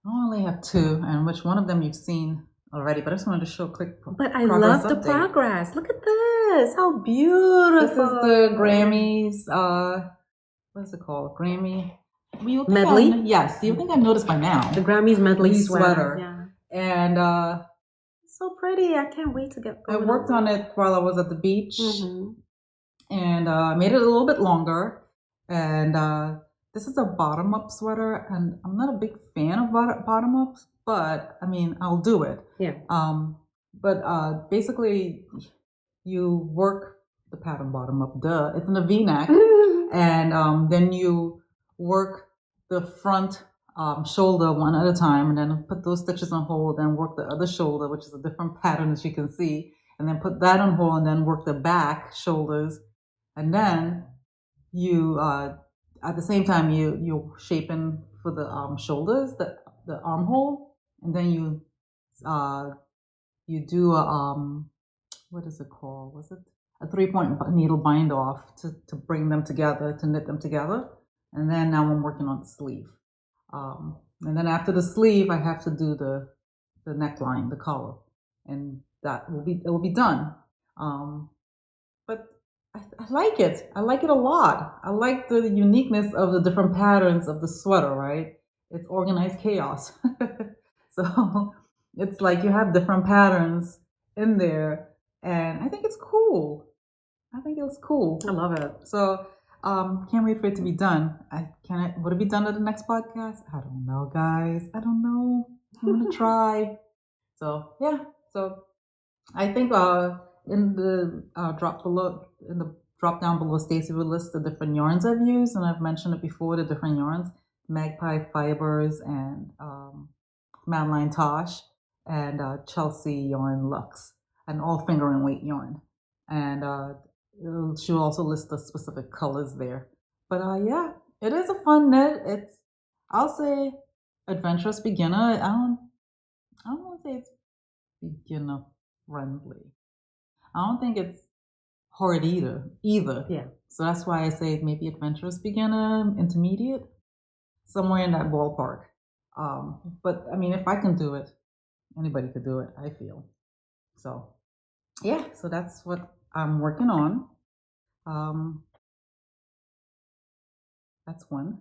I only have two, and which one of them you've seen already, but I just wanted to show a quick But I love the progress. Look at this. How beautiful. This is the Grammys, what is it called? Grammy medley? Yes. You think I've noticed by now. The Grammys medley sweater. Yeah. And so pretty. I can't wait to get going. I worked on it while I was at the beach. And made it a little bit longer. And this is a bottom-up sweater, and I'm not a big fan of bottom-ups, but I mean, I'll do it. Yeah. But basically, you work the pattern bottom-up. Duh, it's in a V-neck, and then you work the front shoulder one at a time, and then put those stitches on hold, and work the other shoulder, which is a different pattern as you can see, and then put that on hold, and then work the back shoulders, and then you at the same time you're shaping for the shoulders, the armhole, and then you do a what is it called? Was it a 3-point needle bind off to bring them together, to knit them together, and then now I'm working on the sleeve, and then after the sleeve I have to do the neckline, the collar, and it will be done. But I like it. I like it a lot. I like the uniqueness of the different patterns of the sweater, right? It's organized chaos. So it's like you have different patterns in there, and I think it's cool. I think it's cool. I love it. So Can't wait for it to be done. Would it be done at the next podcast? I don't know, guys. I don't know. I'm gonna try. So yeah. So I think in the drop down below, Stacy will list the different yarns I've used, and I've mentioned it before. The different yarns: Magpie Fibers and Madeline Tosh and Chelsea Yarn Lux, and all finger and weight yarn. And she will also list the specific colors there. But yeah, it is a fun knit. I'll say, adventurous beginner. I don't want to say it's beginner friendly. I don't think it's hard either. Yeah. So that's why I say maybe adventurous beginner, intermediate, somewhere in that ballpark. But I mean, if I can do it, anybody could do it, I feel. So yeah, so that's what I'm working on. Um, that's one.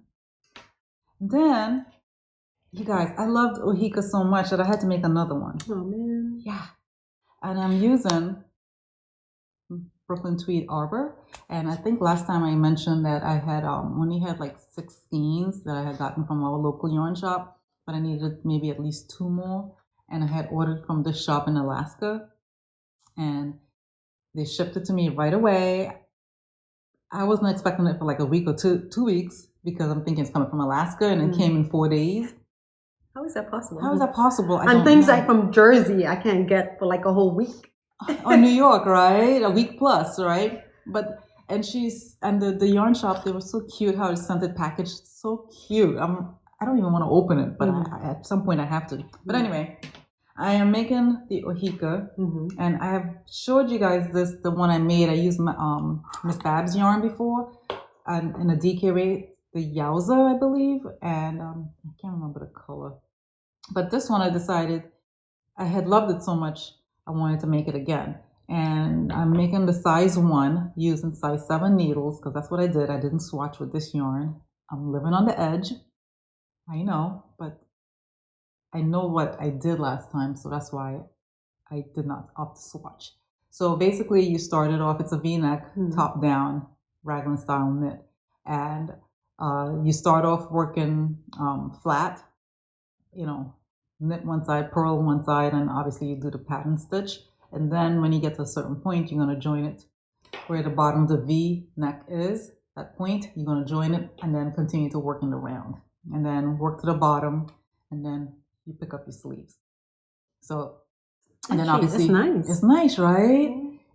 Then, you guys, I loved Ohika so much that I had to make another one. Oh man. Yeah. And I'm using Brooklyn Tweed Arbor. And I think last time I mentioned that I had only had like 6 skeins that I had gotten from our local yarn shop, but I needed maybe at least 2 more. And I had ordered from this shop in Alaska, and they shipped it to me right away. I wasn't expecting it for like a week or 2 weeks because I'm thinking it's coming from Alaska, and it came in 4 days. How is that possible? How is that possible? And things like from Jersey, I can't get for like a whole week. Or New York, right? A week plus, right? And the yarn shop, they were so cute how they sent it packaged, so cute. I don't even want to open it, but at some point I have to. But anyway, I am making the Ohika, and I have showed you guys the one I made. I used my Miss Babs yarn before, and in a DK rate, the Yowza, I believe, and I can't remember the color. But this one I decided I had loved it so much I wanted to make it again. And I'm making the size 1 using size 7 needles because that's what I did. I didn't swatch with this yarn. I'm living on the edge. I know, but I know what I did last time, so that's why I did not opt to swatch. So basically you started off, it's a V-neck, top down, raglan style knit. And you start off working flat, knit one side, purl one side, and obviously you do the pattern stitch. And then when you get to a certain point, you're going to join it where the bottom of the V neck is. That point, you're going to join it and then continue to work in the round. And then work to the bottom, and then you pick up your sleeves. So, and then obviously, it's nice, right?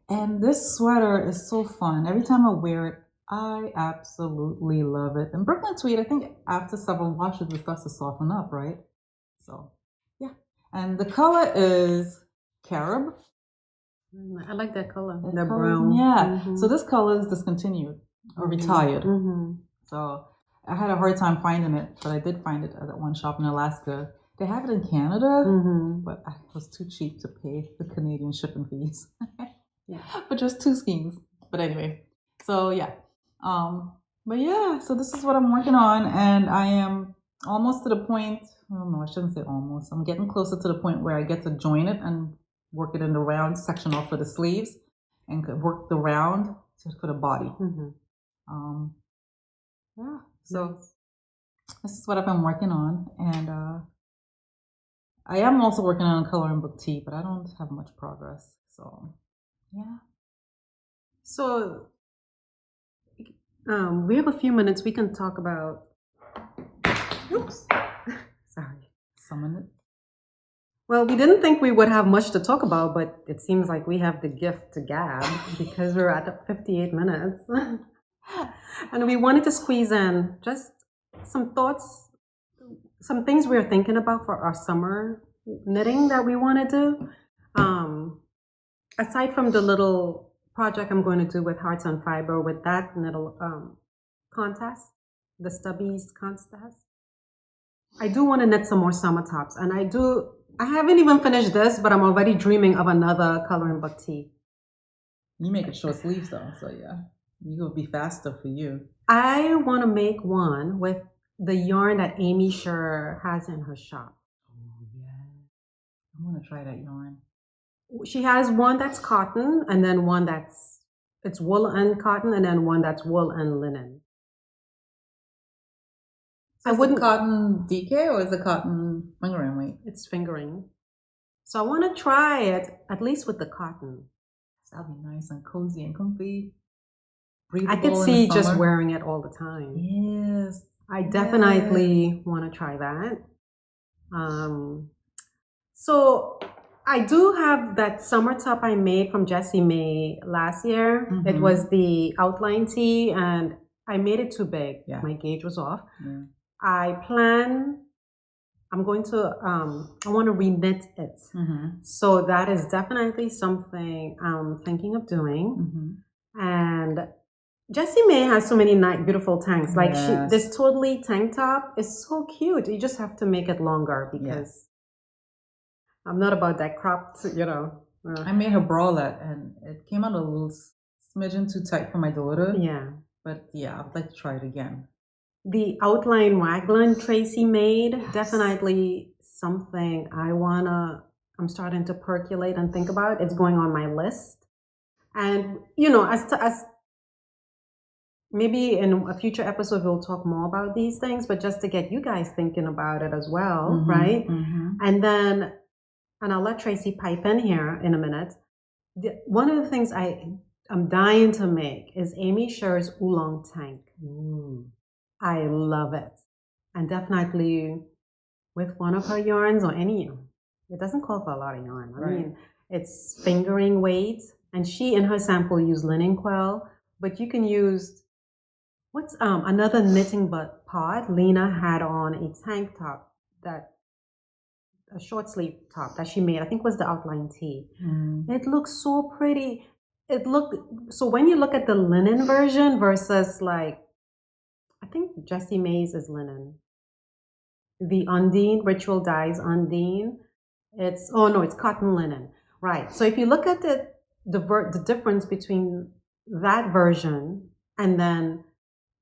And this sweater is so fun. Every time I wear it, I absolutely love it. And Brooklyn Tweed, I think after several washes, it starts to soften up, right? So, yeah. And the color is carob. I like that color. The brown. Yeah. So this color is discontinued or retired. So I had a hard time finding it, but I did find it at that one shop in Alaska. They have it in Canada, but I was too cheap to pay the Canadian shipping fees. But just 2 skeins. But anyway, so yeah. But yeah, so this is what I'm working on, and I am almost to the point. Oh no, I shouldn't say almost. I'm getting closer to the point where I get to join it and work it in the round section off for the sleeves, and work the round for the body. Yeah. So this is what I've been working on, and I am also working on a coloring book tee, but I don't have much progress. So yeah. So we have a few minutes. We can talk about. Oops. Sorry. Summon it. Well, we didn't think we would have much to talk about, but it seems like we have the gift to gab because we're at 58 minutes. And we wanted to squeeze in just some thoughts, some things we are thinking about for our summer knitting that we want to do. Aside from the little project I'm going to do with Hearts on Fiber with that little contest, the Stubbies contest, I do want to knit some more summer tops. And I haven't even finished this, but I'm already dreaming of another coloring book tee. You make it short sleeves though, so yeah. You will be faster for you. I want to make one with the yarn that Amy Scher has in her shop. Oh yeah. I want to try that yarn. She has one that's cotton and then one that's it's wool and cotton, and then one that's wool and linen. So I is the wouldn't. cotton DK or is the cotton fingering weight? It's fingering. So I want to try it at least with the cotton. That'll be nice and cozy and comfy. I could Breathable in the see just summer. wearing it all the time. Yes. I definitely want to try that. So I do have that summer top I made from Jessie May last year. It was the outline tee, and I made it too big. Yeah. My gauge was off. Yeah. I'm going to, I want to reknit it. So that is definitely something I'm thinking of doing. And Jessie May has so many beautiful tanks. Like this totally tank top is so cute. You just have to make it longer because I'm not about that cropped, I made her bralette and it came out a little smidgen too tight for my daughter. Yeah. But yeah, I'd like to try it again. The outline raglan Tracy made, definitely something I'm starting to percolate and think about. It's going on my list. And, as maybe in a future episode, we'll talk more about these things, but just to get you guys thinking about it as well, right? And then, and I'll let Tracy pipe in here in a minute. One of the things I'm dying to make is Amy Sher's oolong tank. I love it. And definitely with one of her yarns or any yarn. It doesn't call for a lot of yarn. I mean, it's fingering weight. And she, in her sample, used linen quill. But you can use, what's another knitting pod? Lena had on a tank top, a short sleeve top that she made. I think was the outline tee. It looks so pretty. So when you look at the linen version versus I think Jessie May's is linen. The Undine, Ritual Dyes Undine, it's cotton linen. Right. So if you look at the difference between that version and then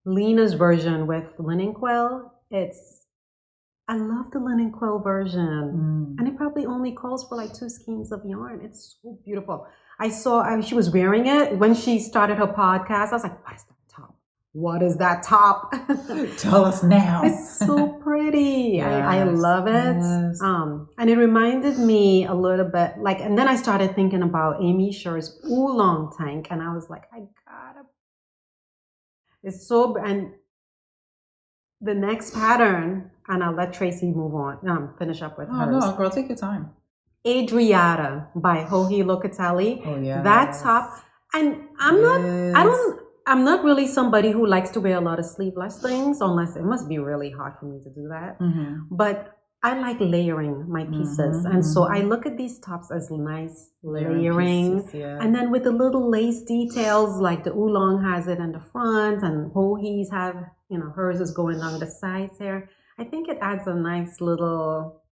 Lena's version with linen quill, I love the linen quill version. And it probably only calls for 2 skeins of yarn. It's so beautiful. She was wearing it when she started her podcast. I was like, what is that top? Tell us now. It's so pretty. I love it. Yes. And it reminded me a little bit and then I started thinking about Amy Sher's oolong tank, and I was like, it's so, and the next pattern, and I'll let Tracy move on, finish up with hers. No, girl, take your time. Adriata by Joji Locatelli. Oh yeah. That top, and I'm not really somebody who likes to wear a lot of sleeveless things, unless it must be really hard for me to do that. But I like layering my pieces. And so I look at these tops as nice layering. Pieces, and then with the little lace details, like the oolong has it in the front and Joji's have, hers is going down the sides here. I think it adds a nice little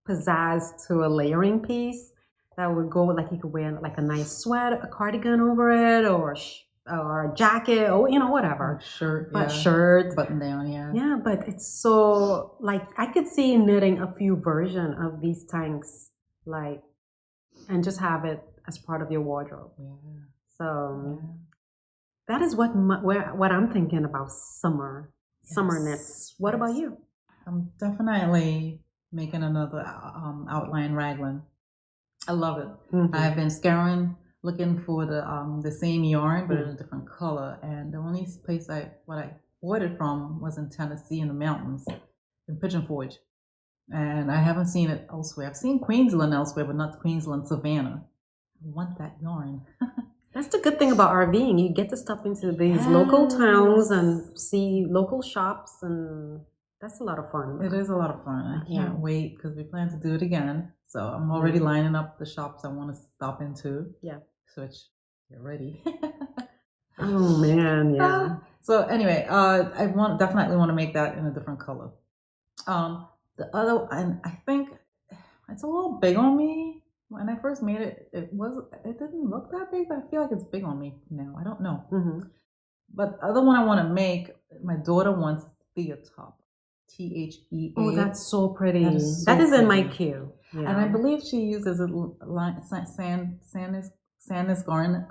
pizzazz to a layering piece that would go, you could wear a nice sweater, a cardigan over it, or a jacket, or whatever. Shirt, button down, yeah. But it's so I could see knitting a few versions of these tanks, and just have it as part of your wardrobe. So that is what I'm thinking about summer knits. What about you? I'm definitely making another outline raglan. I love it. I've been scouring, looking for the same yarn but in a different color, and the only place I ordered from was in Tennessee in the mountains, in Pigeon Forge, and I haven't seen it elsewhere. I've seen Queensland elsewhere, but not Queensland Savannah. I want that yarn. That's the good thing about RVing. You get to stop into these local towns and see local shops, and that's a lot of fun. It is a lot of fun. I can't wait because we plan to do it again. So I'm already lining up the shops I want to stop into. Yeah. Switch. Get ready. Oh man, yeah. So anyway, I definitely want to make that in a different color. The other, and I think it's a little big on me. When I first made it, it didn't look that big, but I feel like it's big on me now. I don't know. But the other one I want to make, my daughter wants Thea top. THEA. Oh, that's so pretty. That is in my queue. Yeah. And I believe she uses a Sanders Garner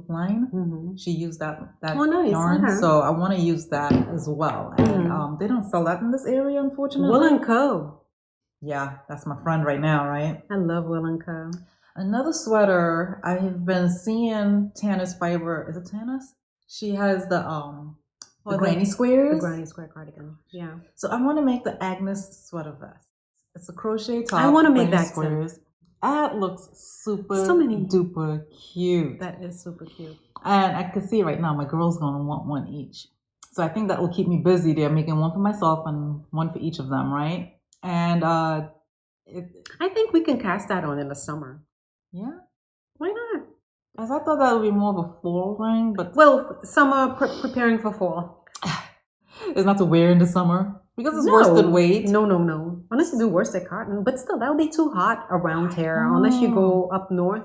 line. Mm-hmm. She used that Oh, nice. yarn, Okay. so I want to use that as well. And they don't sell that in this area, unfortunately. Wool and Co. Yeah, that's my friend right now, right? I love Wool and Co. Another sweater I have been seeing. Tanner's Fiber. Is it Tanner's? She has the granny squares. The granny square cardigan. Yeah. So I want to make the Agnes sweater vest. It's a crochet top. I want to make granny that squares. too. That looks super duper cute. That is super cute. And I can see right now my girls gonna want one each. So I think that will keep me busy. They're making one for myself and one for each of them, right? And I think we can cast that on in the summer. Yeah. Why not? As I thought that would be more of a fall thing, but summer preparing for fall. It's not to wear in the summer because it's worsted weight. No. Unless you do worsted cotton, but still that would be too hot around here. Unless you go up north.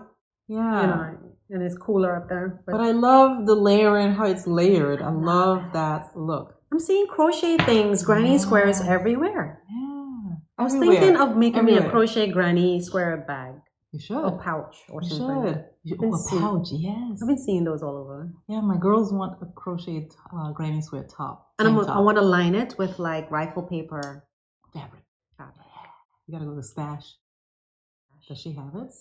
Yeah. And it's cooler up there. But I love the layering, how it's layered. I love that look. I'm seeing crochet things, granny squares everywhere. Yeah. I was thinking of making me a crochet granny square bag. You should. A pouch or something. A pouch, yes. I've been seeing those all over. Yeah, my girls want a crocheted granny square top. And I want to line it with like rifle paper fabric. You gotta go to Stash. Does she have it?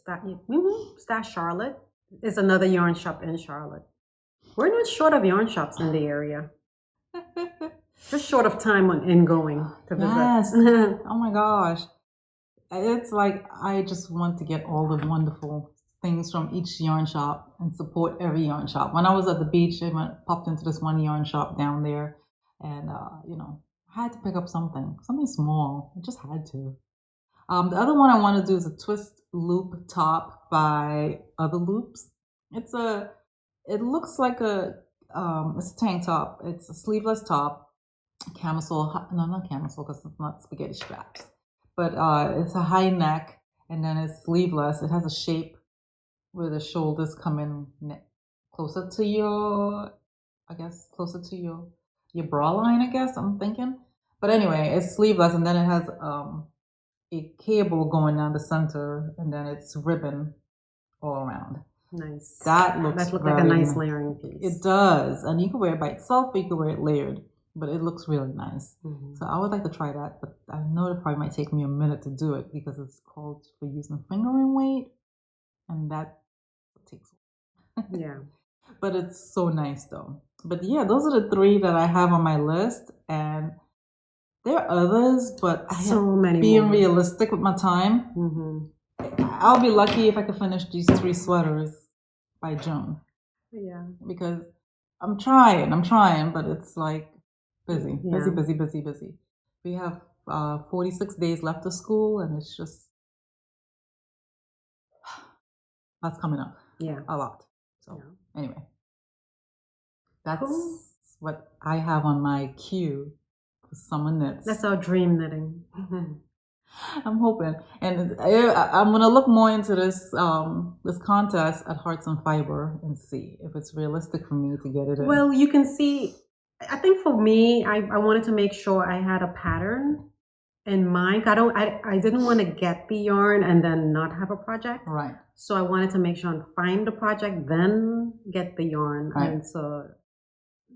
Stash Charlotte is another yarn shop in Charlotte. We're not short of yarn shops in the area. Just short of time in going to visit. Yes. Oh my gosh. It's like I just want to get all the wonderful things from each yarn shop and support every yarn shop. When I was at the beach, I popped into this one yarn shop down there, and I had to pick up something small. I just had to. The other one I want to do is a twist loop top by Other Loops. It looks like it's a tank top. It's a sleeveless top, camisole. No, not camisole because it's not spaghetti straps. But it's a high neck, and then it's sleeveless. It has a shape where the shoulders come in closer to your bra line, I guess, I'm thinking. But anyway, it's sleeveless, and then it has a cable going down the center, and then it's ribbon all around. Nice. That looks like a nice layering piece. It does, and you can wear it by itself, or you can wear it layered. But it looks really nice. Mm-hmm. So I would like to try that, but I know it probably might take me a minute to do it because it's called for using fingering weight, and that takes yeah. But it's so nice though. But yeah, those are the 3 that I have on my list, and there are others, but being realistic with my time, I'll be lucky if I can finish these 3 sweaters by June. Yeah. Because I'm trying, but it's like busy. We have 46 days left of school, and it's just that's coming up. Yeah, a lot. So anyway, that's what I have on my queue for summer knits. That's our dream knitting. I'm hoping, and I'm gonna look more into this this contest at Hearts and Fiber and see if it's realistic for me to get it in. Well, you can see. I think for me, I wanted to make sure I had a pattern in mind. I didn't want to get the yarn and then not have a project. Right. So I wanted to make sure and find the project, then get the yarn. Right. And so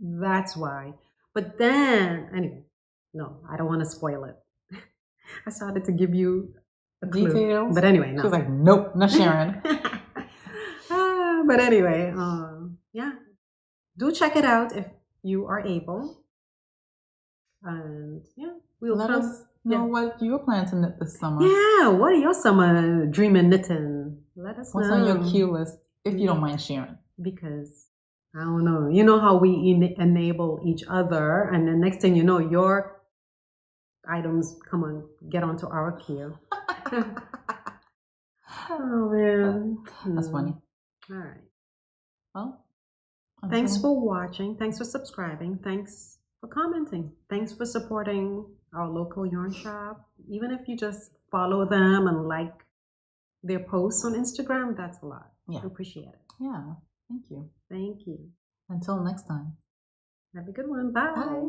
that's why. But then, anyway, no, I don't want to spoil it. I started to give you a clue. Details. But anyway, no. She was like, nope, not sharing. But anyway, yeah. Do check it out if you are able. And yeah, we'll let us know what you plan to knit this summer. Yeah, what are your summer dreaming knitting? Let us know. What's on your queue list, if you don't mind sharing? Because I don't know. You know how we enable each other, and then next thing you know, your items get onto our queue. Oh man, that's funny. All right. Well, thanks for watching. Thanks for subscribing. Thanks for commenting. Thanks for supporting our local yarn shop. Even if you just follow them and like their posts on Instagram, that's a lot. Yeah. I appreciate it. Yeah. Thank you. Thank you. Until next time. Have a good one. Bye. Bye.